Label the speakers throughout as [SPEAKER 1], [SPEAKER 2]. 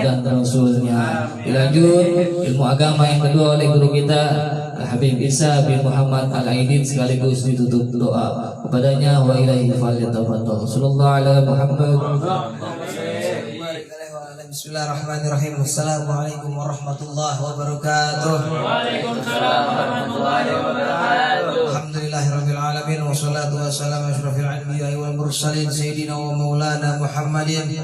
[SPEAKER 1] dan Rasulnya. Dilanjut ilmu agama yang kedua oleh guru kita Habib Isa bin Muhammad Al-Aidin, sekaligus ditutup doa kepadanya. Wa ilaihi falyatafaddal. Sallallahu alaihi Muhammad.
[SPEAKER 2] Bismillahirrahmanirrahim. Assalamualaikum warahmatullahi wabarakatuh.
[SPEAKER 3] Waalaikumsalam warahmatullahi wabarakatuh.
[SPEAKER 2] Alhamdulillahirabbil alamin wassalatu wassalamu asyrafil anbiya'i wal mursalin sayyidina wa maulana Muhammadin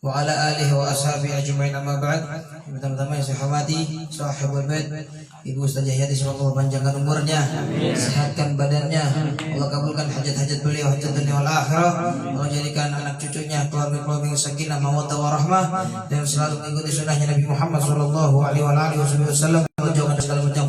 [SPEAKER 2] wa ala alihi wa ashabihi ajma'in, amma ba'd. Pertama-tama yang saya hormati sahibul bait Ibu Ustazah Yati, semoga Allah panjangkan umurnya, sehatkan badannya, Allah kabulkan hajat-hajat beliau, hajat dunia wal akhirah. Allah jadikan anak cucunya keluarga-keluarga yang sakinah, mawaddah warahmah, dan selalu mengikuti sunnahnya Nabi Muhammad sallallahu alaihi wasallam, menjauhkan segala macam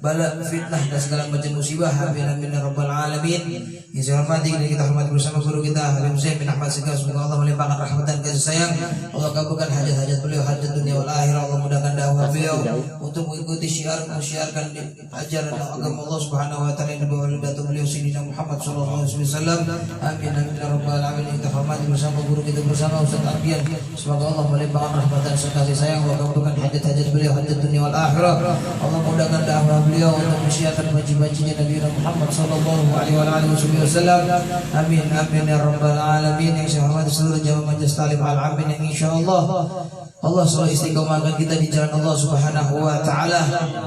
[SPEAKER 2] bala, fitnah dan segala macam musibah. Amin amin ya rabbal alamin. Yang saya hormati dan kita hormati bersama guru kita Habib Zain bin Ahmad Segaf, semoga Allah melimpahkan rahmat dan kasih sayang. Allah kabulkan hajat-hajat beliau, hajat dunia wal akhirah. Allah mudahkan dakwah beliau untuk mengikuti menyiarkan ajaran agama Allah Subhanahu wa taala yang dibawa oleh datuk beliau Sayyidina Muhammad sallallahu alaihi wasallam. Amin amin ya rabbal alamin. Kita hormati bersama guru kita bersama Ustaz Ardian, semoga Allah melimpahkan rahmat dan kasih sayang. Allah kabulkan hajat-hajat beliau, hajat dunia wal akhirah. Allah mudahkan dakwah beliau untuk menyiarkan baji-bajinya Nabi Muhammad sallallahu alaihi wasallam. Amin amin ya rabbal alamin. Yang saya hormati seluruh jamaah majelis talim al-amin yang insyaallah Allah selalu istiqomahkan kita di jalan Allah Subhanahu wa taala,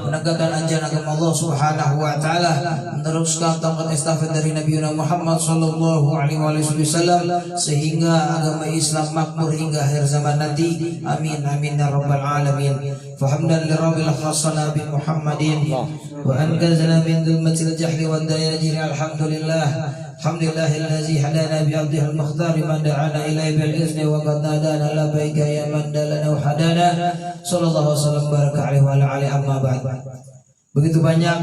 [SPEAKER 2] menegakkan ajaran agama Allah Subhanahu wa taala, meneruskan tongkat estafet dari Nabi Muhammad sallallahu alaihi wasallam sehingga agama Islam makmur hingga akhir zaman nanti. Amin amin ya rabbal alamin. Fahamdan lirabbil khassana bi Muhammadin wa anqazana min dhulmatil jahli wad dayajir. Alhamdulillah. Alhamdulillahillazi hadana bi abdihil mukhtar man da'ana ilaihi bil izni wa qad nadana labbaika ya man dalana wa hadana. Sallallahu wasallam baraka alaihi wa ala alihi, amma ba'd. Begitu banyak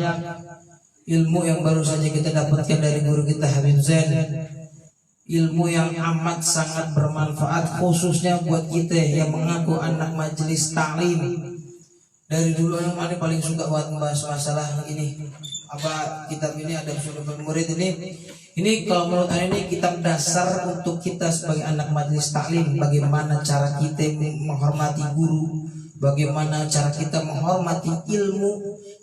[SPEAKER 2] ilmu yang baru saja kita dapatkan dari guru kita Habib Zain, ilmu yang amat sangat bermanfaat khususnya buat kita yang mengaku anak majelis taklim. Dari dulu yang mana paling suka buat membahas masalah ini, apa kitab ini ada sudah murid ini kalau menurut saya ini kitab dasar untuk kita sebagai anak majelis taklim. Bagaimana cara kita menghormati guru, bagaimana cara kita menghormati ilmu,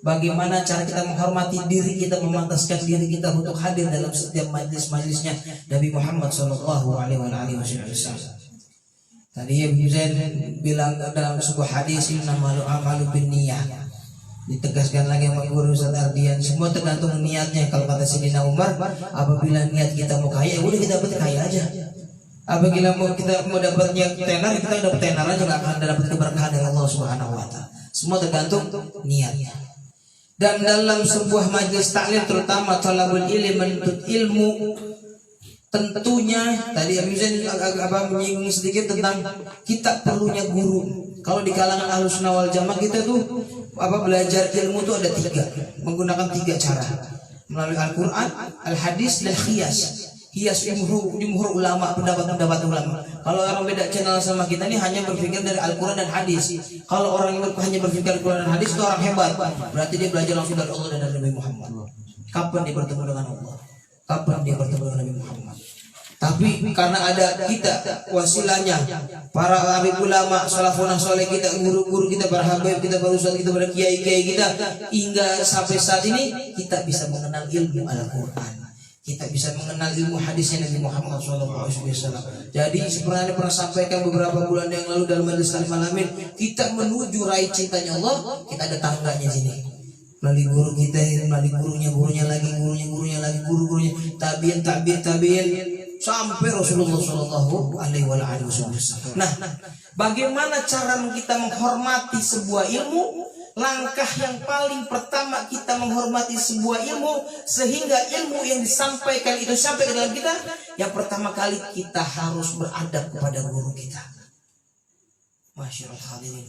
[SPEAKER 2] bagaimana cara kita menghormati diri kita, memantaskan diri kita untuk hadir dalam setiap majelis-majelisnya Nabi Muhammad sallallahu alaihi wasallam. Tadi Habib Zain bilang dalam sebuah hadis, innamal a'malu binniyat. Ditegaskan lagi sama guru Ustaz Ardian, semua tergantung niatnya. Kalau kata Sayyidina Umar, apabila niat kita mau kaya, udah kita dapat kaya aja. Apabila kita mau dapatnya tenar, kita dapat tenar aja, nggak akan dapat keberkahan dari Allah Subhanahu wa taala. Semua tergantung niatnya. Dan dalam sebuah majelis taklim, terutama talabul ilmi, menuntut ilmu, tentunya tadi Habib Zain menyinggung sedikit tentang kita perlunya guru. Kalau di kalangan Ahlussunnah wal Jamaah kita tuh belajar ilmu tuh ada tiga, menggunakan tiga cara, melalui Al-Quran, Al-Hadis, dan Qiyas. Qiyas jumhur ulama, pendapat ulama. Kalau orang beda channel sama kita ini hanya berpikir dari Al-Quran dan Hadis. Kalau orang yang hanya berpikir Al-Quran dan Hadis itu orang hebat, berarti dia belajar langsung dari Allah dan dari Nabi Muhammad. Kapan dia bertemu dengan Allah? Kapan dia bertemu dengan Nabi Muhammad? Tapi karena ada kita wasilahnya, para habib ulama, salafun saleh kita, guru-guru kita, para habib kita, para ustaz kita, para kiai-kiai kita, hingga sampai saat ini kita bisa mengenal ilmu Al-Quran, kita bisa mengenal ilmu hadisnya Nabi Muhammad SAW. Jadi sebenarnya pernah sampaikan beberapa bulan yang lalu dalam majelis talim alamin, kita menuju raih cintanya Allah, kita ada tangganya sini. Melalui guru kita, melalui gurunya lagi, gurunya, tabiin, sampai Rasulullah Shallallahu Alaihi Wasallam. Nah, bagaimana cara kita menghormati sebuah ilmu? Langkah yang paling pertama kita menghormati sebuah ilmu sehingga ilmu yang disampaikan itu sampai ke dalam kita. Yang pertama kali kita harus beradab kepada guru kita. Masyaallah hadirin,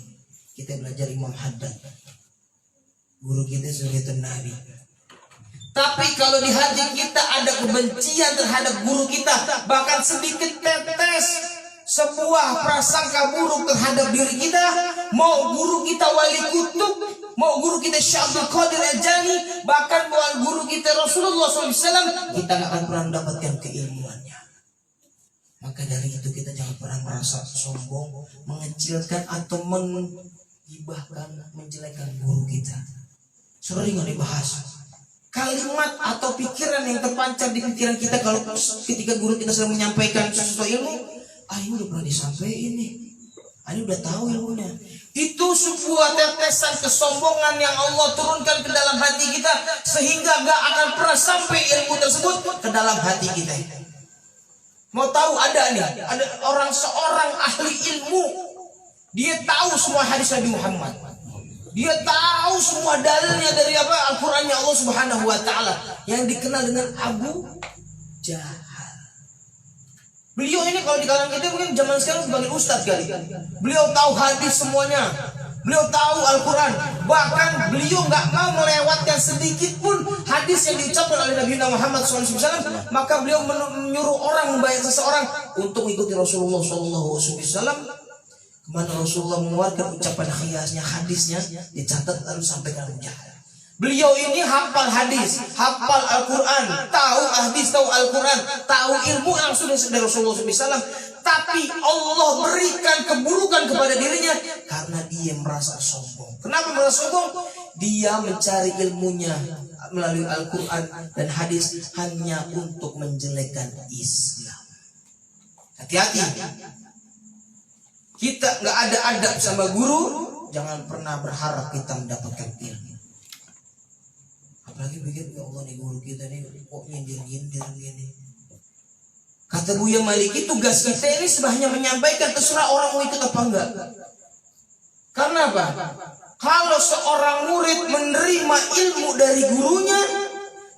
[SPEAKER 2] kita belajar Imam Haddad. Guru kita sebagai Nabi. Tapi kalau di hati kita ada kebencian terhadap guru kita, bahkan sedikit tetes sebuah prasangka buruk terhadap diri kita, mau guru kita Wali Kutub, mau guru kita Syekh Abdul Qadir Al-Jani, bahkan mau guru kita Rasulullah SAW, kita nggak akan pernah mendapatkan keilmuannya. Maka dari itu kita jangan pernah pernah merasa sombong, mengecilkan atau menggibahkan, menjelekkan guru kita? Sering nggak dibahas? Kalimat atau pikiran yang terpancar di pikiran kita kalau ketika guru kita sedang menyampaikan sesuatu ilmu, ini udah pernah disampaikan nih, ini udah tahu ilmunya. Itu sebuah tetesan kesombongan yang Allah turunkan ke dalam hati kita, sehingga gak akan pernah sampai ilmu tersebut ke dalam hati kita. Mau tahu, ada seorang ahli ilmu, dia tahu semua hadis Nabi Muhammad, dia tahu semua dalilnya dari Al-Qur'annya Allah Subhanahu wa taala, yang dikenal dengan Abu Jahal. Beliau ini kalau di kalangan kita mungkin zaman sekarang sebagai ustadz kali. Beliau tahu hadis semuanya, beliau tahu Al-Quran, bahkan beliau nggak mau melewatkan sedikit pun hadis yang diucapkan oleh Nabi Muhammad SAW. Maka beliau menyuruh orang, membayar seseorang untuk mengikuti Rasulullah SAW. Kemana Rasulullah mengeluarkan ucapan khiyasnya, hadisnya dicatat lalu sampaikan Abu Jahal. Beliau ini hafal hadis, hafal Al-Quran, tahu hadis, tahu Al-Quran, tahu ilmu yang sudah dari Rasulullah SAW. Tapi Allah berikan keburukan kepada dirinya karena dia merasa sombong. Kenapa merasa sombong? Dia mencari ilmunya melalui Al-Quran dan hadis hanya untuk menjelekkan Islam. Hati-hati. Kita nggak ada adab sama guru, jangan pernah berharap kita mendapatkan ilmu. Apalagi pikir, ya Allah nih guru kita nih kok nyindir-nyindir gini. Kata Buya Maliki, tugas kita ini sebahnya menyampaikan, terserah orang mau ikut apa enggak. Karena apa? Kalau seorang murid menerima ilmu dari gurunya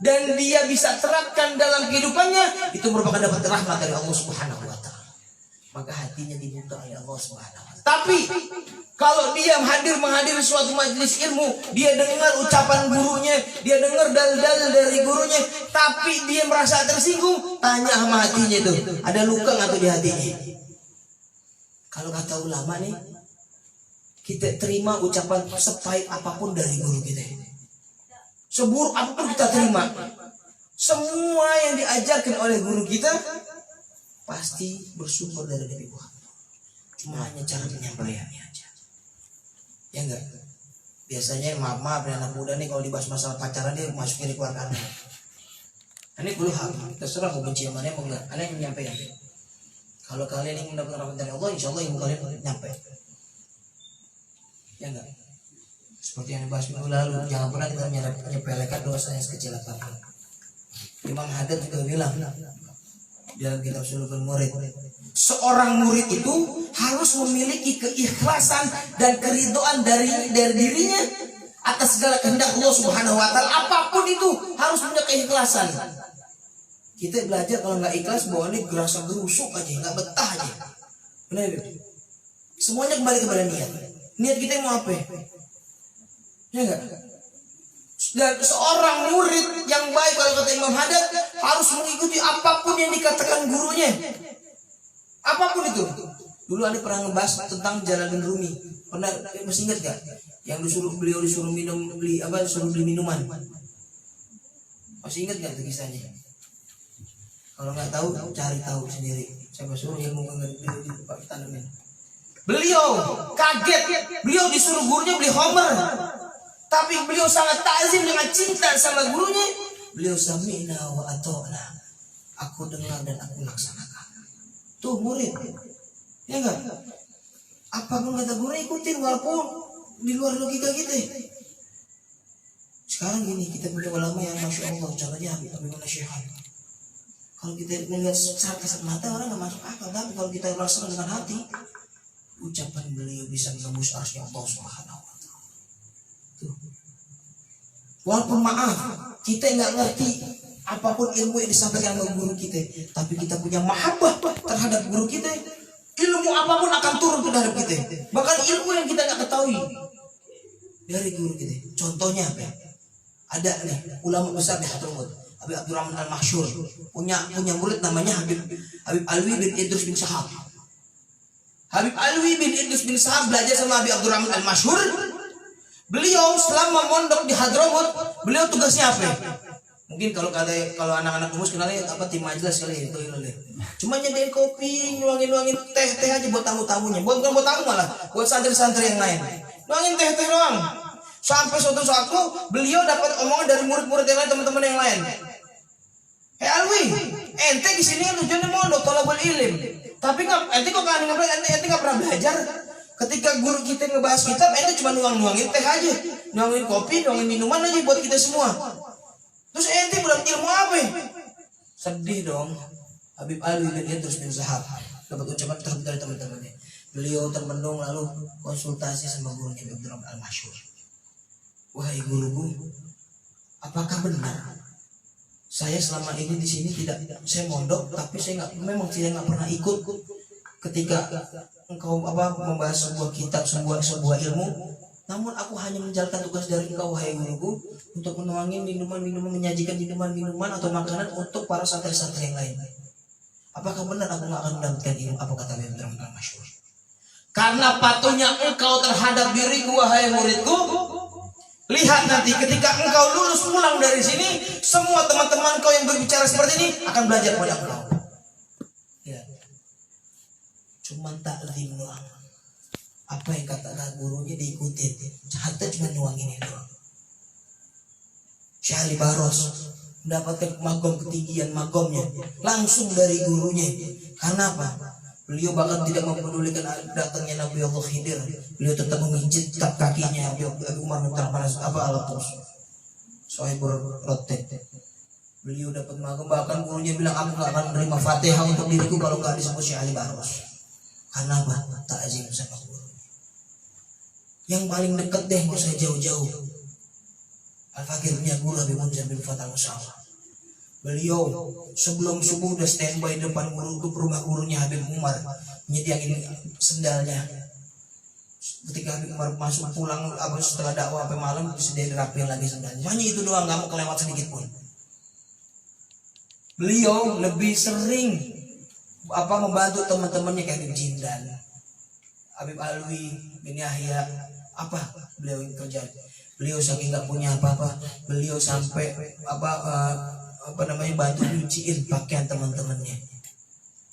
[SPEAKER 2] dan dia bisa terapkan dalam kehidupannya, itu merupakan dapat rahmat dari Allah Subhanahu wa taala. Maka hatinya dibuka oleh Allah Subhanahu wa taala. Tapi kalau dia menghadiri suatu majelis ilmu, dia dengar ucapan gurunya, dia dengar dalil-dalil dari gurunya, tapi dia merasa tersinggung, tanya sama hatinya itu, ada luka nggak tuh di hatinya? Kalau kata ulama nih, kita terima ucapan sepahit apapun dari guru kita, seburuk apapun kita terima. Semua yang diajarkan oleh guru kita pasti bersumber dari Nabi Muhammad. Cuma hanya cara penyampaiannya aja. Ya enggak? Biasanya maaf anak muda nih kalau dibahas masalah pacaran dia masukin di keluarga. Ini perlu hak. Terserah mau benci sama dia mau enggak. Aneh yang menyampaikan. Kalau kalian ingin mendapatkan rahmat dari Allah, insya Allah ilmu kalian nyampe. Ya enggak? Seperti yang dibahas minggu lalu, jangan pernah kita menyepelekan dosa yang sekecil apapun. Imam Haddad juga bilang dalam kitab Sulukul Murid, seorang murid itu harus memiliki keikhlasan dan keridhaan dari dirinya atas segala kehendak Allah Subhanahu wa taala. Apapun itu harus punya keikhlasan. Kita belajar kalau nggak ikhlas bawaannya gerasa gerusuk aja, nggak betah aja. Benar. Semuanya kembali kepada niat. Niat kita mau apa? Ya enggak? Dan seorang murid yang baik kalau kata Imam Haddad harus mengikuti apapun yang dikatakan gurunya. Apapun itu. Dulu ada pernah ngebahas tentang Jalaluddin Rumi. Pernah masih ingat gak? Yang beliau disuruh beli minuman. Masih ingat gak itu kisahnya? Kalau nggak tahu, cari tahu sendiri. Saya suruh ilmu mengerti di Pak Tanamin. Beliau kaget. Beliau disuruh gurunya beli Homer. Tapi beliau sangat ta'zim dengan cinta sama gurunya. Beliau sami'na wa ata'na. Aku dengar dan aku laksanakan. Tuh murid. Ya enggak? Apapun kata guru ikutin walaupun di luar logika kita. Sekarang gini, kita punya ulama yang Masya Allah. Contohnya Habib Syekhan. Kalau kita melihat secara kasat mata orang nggak masuk akal. Tapi kalau kita rasakan dengan hati, ucapan beliau bisa menembus arsy Allah Subhanahu wa taala. Walaupun maaf, kita nggak ngerti apapun ilmu yang disampaikan oleh guru kita, tapi kita punya mahabbah terhadap guru kita, ilmu apapun akan turun ke dalam kita. Bahkan ilmu yang kita nggak ketahui dari guru kita. Contohnya apa? Ada nih ulama besar di Hadramaut, Habib Abdurrahman Al-Mahsyur, punya murid namanya Habib Alwi bin Idrus bin Shahab. Habib Alwi bin Idrus bin Shahab belajar sama Habib Abdurrahman Al-Mahsyur. Beliau selama mondok di Hadramaut, beliau tugasnya apa? Mungkin kalau anak-anak rumus kenalnya apa tim majelis kali itu ya. Cuma nyediain kopi, nuangin teh aja buat tamu-tamunya. Bukan buat tamu malah, buat santri-santri yang lain. Nuangin teh doang. Sampai suatu waktu beliau dapat omongan dari murid-murid yang lain, teman-teman yang lain. Alwi, ente di sini tujuannya mondok tolabul ilim. Tapi ente kok kan ente nggak pernah belajar. Ketika guru kita ngebahas kitab, ente cuma nuangin teh aja, nuangin kopi, nuangin minuman aja buat kita semua. Terus ente bilang ilmu apa? Sedih dong. Habib Alwi bin Idrus bin Zahab dapat ucapan terhubung dari teman-temannya. Beliau termenung lalu konsultasi sama gurunya Abdul Rahman Al-Masyhur. Wahai guruku, apakah benar saya selama ini di sini saya mondok, tapi saya memang tidak pernah ikut ketika engkau membahas sebuah kitab, sebuah ilmu. Namun aku hanya menjalankan tugas dari engkau, wahai guruku, untuk menuangin minuman-minuman, menyajikan minuman-minuman atau makanan untuk para santri-santri yang lain. Apakah benar aku nggak akan mendapatkan ilmu? Apa kata Abdul Rahman Al-Masyhur? Karena patuhnya engkau terhadap diriku, wahai muridku. Lihat nanti ketika engkau lulus pulang dari sini, semua teman-teman kau yang berbicara seperti ini akan belajar pada engkau. Ya. Cuma taklim doang. Apa yang kata gurunya diikutin. Hatta cuma nuangin itu doang. Syekh Ali Baros mendapatkan magom ketinggian magomnya langsung dari gurunya. Karena apa? Beliau bahkan tidak mempedulikan datangnya Nabi Allah Khidir. Beliau tetap memijit kakinya Abu Umar bin Al-Atus. Sohibur Rotet. Beliau dapat magom, bahkan gurunya bilang, aku gak akan menerima Fatihah untuk diriku kalau gak disebut Syekh Ali Baros. Karena apa? Ta'zim sama guru. Yang paling dekat deh, gak usah jauh-jauh. Al-Fakir punya guru Habib Munzir bin Fatal Musawah. Beliau sebelum subuh udah standby depan guru ke rumah gurunya Habib Umar, menyediakan sendalnya. Ketika Habib Umar masuk pulang setelah dakwah sampai malam, disediain rapi lagi sendalnya. Hanya itu doang, nggak mau kelewat sedikit pun. Beliau lebih sering membantu teman-temannya kayak Habib Jindan, Habib Alwi bin Yahya. Apa beliau kerja? Beliau saking nggak punya apa-apa, beliau sampai bantu nyuciin pakaian teman-temannya.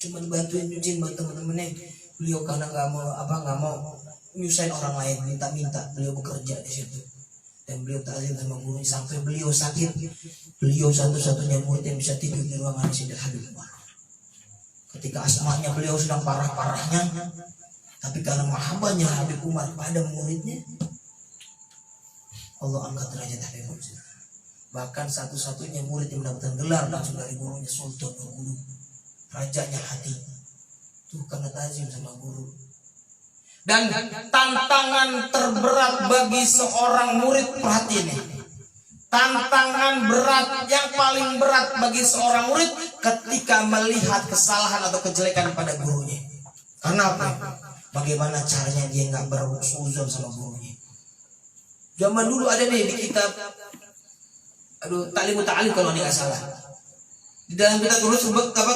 [SPEAKER 2] Cuma bantuin nyuciin buat teman-temannya. Beliau karena nggak mau nyusahin orang lain, minta beliau bekerja di situ. Dan beliau ta'zim sama gurunya sampai beliau sakit. Beliau satu-satunya murid yang bisa tidur di ruangan Sayyidina Habib Umar. Ketika asmanya beliau sedang parah-parahnya, tapi karena mahabbahnya Habib Umar pada muridnya, Allah angkat derajat Habib Umar. Bahkan satu-satunya murid yang mendapatkan gelar langsung dari gurunya Sultan Guru, rajanya hati. Tuh karena ta'zim sama guru. Dan tantangan terberat bagi seorang murid, perhatian nih. Tantangan berat yang paling berat bagi seorang murid ketika melihat kesalahan atau kejelekan pada gurunya. Karena apa? Bagaimana caranya dia nggak bersuzon sama gurunya. Zaman dulu ada nih di kitab Ta'limut Ta'alim kalau nggak salah. Di dalam kitab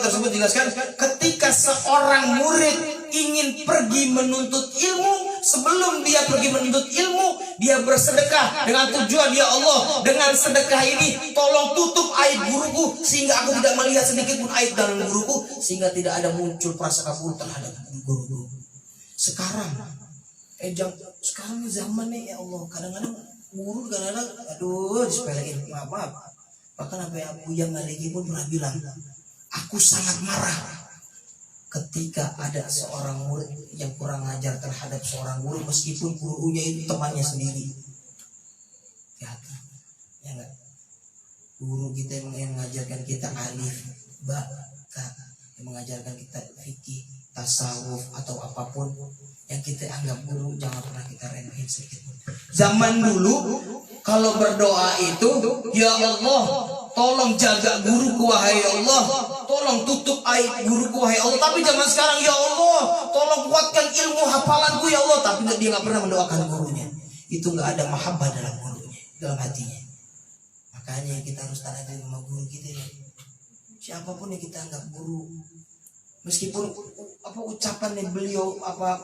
[SPEAKER 2] tersebut dijelaskan ketika seorang murid ingin pergi menuntut ilmu, sebelum dia pergi menuntut ilmu, dia bersedekah dengan tujuan, ya Allah, dengan sedekah ini tolong tutup aib guruku sehingga aku tidak melihat sedikit pun aib dalam guruku, sehingga tidak ada muncul prasangka buruk terhadap guruku. Sekarang zaman nih, ya Allah, kadang-kadang guru disepelein, maaf. Bahkan sampai Abu yang Maliki pun pernah bilang, aku sangat marah ketika ada seorang murid yang kurang ajar terhadap seorang guru, meskipun gurunya itu temannya sendiri. Ya enggak? Guru kita yang mengajarkan kita alif, ba, ta, yang mengajarkan kita fikih, tasawuf atau apapun yang kita anggap guru, jangan pernah kita remehin sedikit pun. Zaman dulu kalau berdoa itu, ya Allah, tolong jaga guruku wahai Allah, tolong tutup aib guruku wahai Allah. Tapi zaman sekarang, ya Allah, tolong kuatkan ilmu hafalanku ya Allah. Tapi dia nggak pernah mendoakan gurunya. Itu nggak ada mahabbah dalam gurunya, dalam hatinya. Makanya kita harus taat sama guru kita. Siapapun yang kita anggap guru, meskipun ucapan yang beliau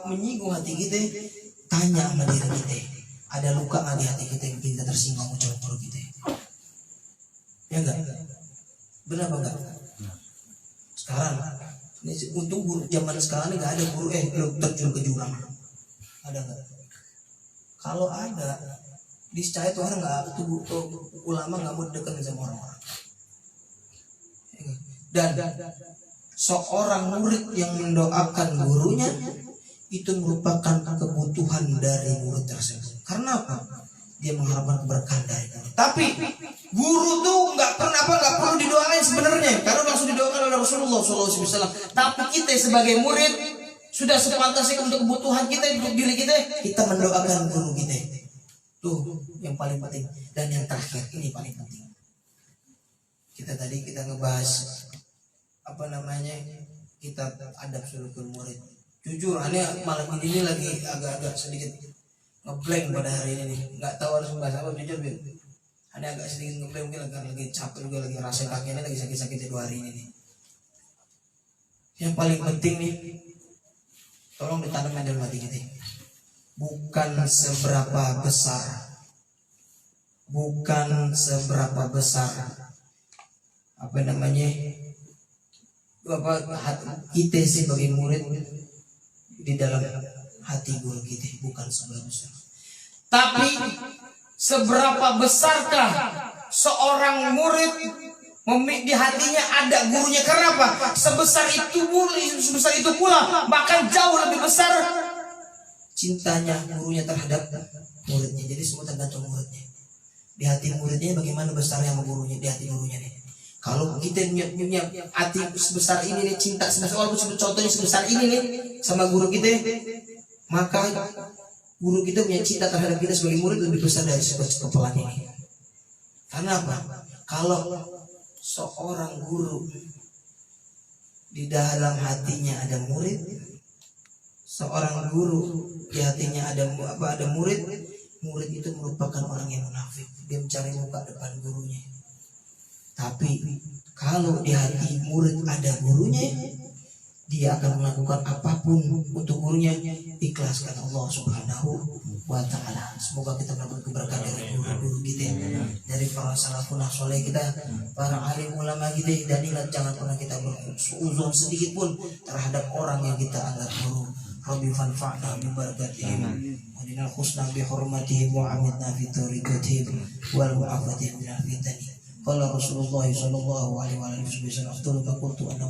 [SPEAKER 2] menyinggung hati kita, tanya sama diri kita, ada luka nggak di hati kita yang kita tersinggung ucapan guru kita? Ya enggak? Benar apa enggak? Sekarang ini untuk guru zaman sekarang ini nggak ada guru lu terjun ke jurang. Ada nggak? Kalau ada, niscaya tuh orang nggak, tuh ulama nggak mau dekat sama orang-orang. Dan seorang murid yang mendoakan gurunya itu merupakan kebutuhan dari murid tersebut. Karena apa? Dia mengharapkan keberkahan dari murid. Tapi guru tuh nggak perlu didoain sebenarnya, karena langsung didoakan oleh Rasulullah SAW. Tapi kita sebagai murid sudah sepantasnya untuk kebutuhan kita, untuk diri kita mendoakan guru kita. Tuh yang paling penting. Dan yang terakhir ini paling penting. Kita ngebahas kita adab sulukul murid. Jujur, aneh malam ini lagi agak-agak sedikit ngeblank pada hari ini nih. Nggak tahu harus membahas apa, jujur Bil. Aneh agak sedikit ngeblank, mungkin lagi capek juga, lagi rasa kakinya lagi sakit-sakit 2 hari ini nih. Yang paling penting nih, tolong ditanam dalam hati kita. Bukan seberapa besar kita sebagai murid di dalam hati guru kita, bukan seberapa besar. Tapi seberapa besarkah seorang murid di hatinya ada gurunya? Karena apa? Sebesar itu pula, bahkan jauh lebih besar cintanya gurunya terhadap muridnya. Jadi semua tergantung muridnya. Di hati muridnya bagaimana besarnya sama gurunya, di hati gurunya nih. Kalau kita punya hati sebesar ini nih, cinta sebesar, walaupun contohnya sebesar ini nih sama guru kita, maka guru kita punya cinta terhadap kita sebagai murid lebih besar dari kepelan ini. Karena apa? Kalau seorang guru di dalam hatinya ada murid, seorang guru di hatinya ada murid itu merupakan orang yang munafik. Dia mencari muka depan gurunya. Tapi kalau di hati murid ada gurunya, dia akan melakukan apapun untuk gurunya, ikhlaskan Allah Subhanahu wa ta'ala. Semoga kita mendapat keberkahan dari guru-guru kita, dari para salafun soleh kita, para alim ulama kita. Dan ingat, jangan pernah kita beruzon sedikit pun terhadap orang yang kita anggap guru. Rabbi fanfa'na bi barakatihim wa dinal husna bi hurmatihim wa amitna fi tariqatihim wal mu'afatihim min al-fitani. Qala Rasulullah sallallahu alaihi wa sallam, afdalu ma qultu ana